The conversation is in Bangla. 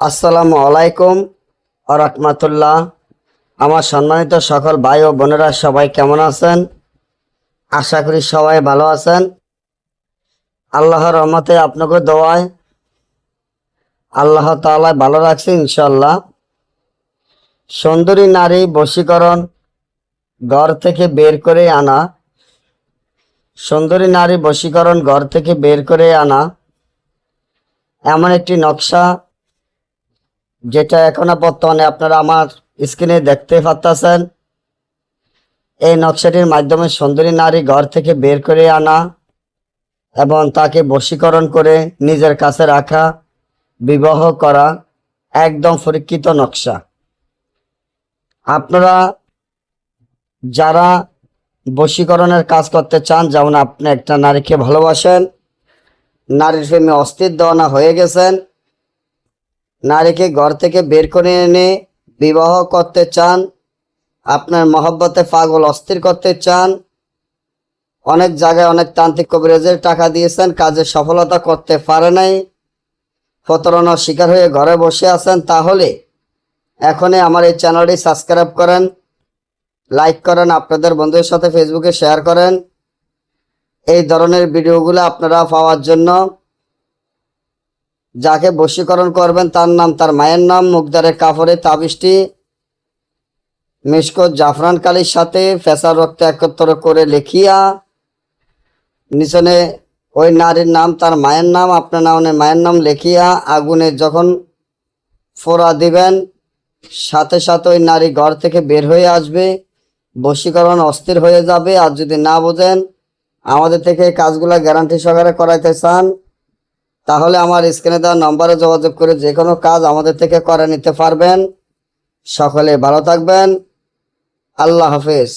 আসসালামু আলাইকুম ওয়া রাহমাতুল্লাহ। আমার সম্মানিত সকল ভাই ও বোনেরা সবাই কেমন আছেন? আশা করি সবাই ভালো আছেন। আল্লাহর রহমতে আপনাকে দোয়ায় আল্লাহ তাআলা ভালো রাখছে ইনশাআল্লাহ। সুন্দরী নারী বশীকরণ ঘর থেকে বের করে আনা, সুন্দরী নারী বশীকরণ ঘর থেকে বের করে আনা এমন একটি নকশা, যেটা এখন বর্তমানে আপনারা আমার স্ক্রিনে দেখতে পাচ্ছেন। এই নকশাটির মাধ্যমে সুন্দরী নারী ঘর থেকে বের করে আনা এবং তাকে বশীকরণ করে নিজের কাছে রাখা, বিবাহ করা একদম পরীক্ষিত নকশা। আপনারা যারা বশীকরণের কাজ করতে চান, যেমন আপনি একটা নারীকে ভালোবাসেন, নারীর প্রেমে অস্থির দেওয়ানা হয়ে গেছেন, নারীকে ঘর থেকে বের করে এনে বিবাহ করতে চান, আপনার মহব্বতে পাগল অস্থির করতে চান, অনেক জায়গায় অনেক তান্ত্রিক কবিরাজের টাকা দিয়েছেন, কাজে সফলতা করতে পারে নাই, প্রতারণার শিকার হয়ে ঘরে বসে আছেন, তাহলে এখনই আমার এই চ্যানেলটি সাবস্ক্রাইব করেন, লাইক করেন, আপনাদের বন্ধুদের সাথে ফেসবুকে শেয়ার করেন। এই ধরনের ভিডিওগুলো আপনারা পাওয়ার জন্য যাকে বশীকরণ করবেন তার নাম, তার মায়ের নাম, মুখদারের কাপড়ে তাবিজটি মিশকত জাফরান কালির সাথে ফেসার রক্ত একত্র করে লিখিয়া নিচনে ওই নারীর নাম, তার মায়ের নাম, আপনার নামের মায়ের নাম লিখিয়া আগুনে যখন ফোড়া দিবেন, সাথে সাথে ওই নারী ঘর থেকে বের হয়ে আসবে, বশীকরণ অস্থির হয়ে যাবে। আর যদি না বোঝেন, আমাদের থেকে এই কাজগুলো গ্যারান্টি সহকারে করাইতে চান, তাহলে আমার স্ক্রিনে দেওয়া নম্বরে যোগাযোগ করে যে কোনো কাজ আমাদের থেকে করে নিতে পারবেন। সকলে ভালো থাকবেন। আল্লাহ হাফেজ।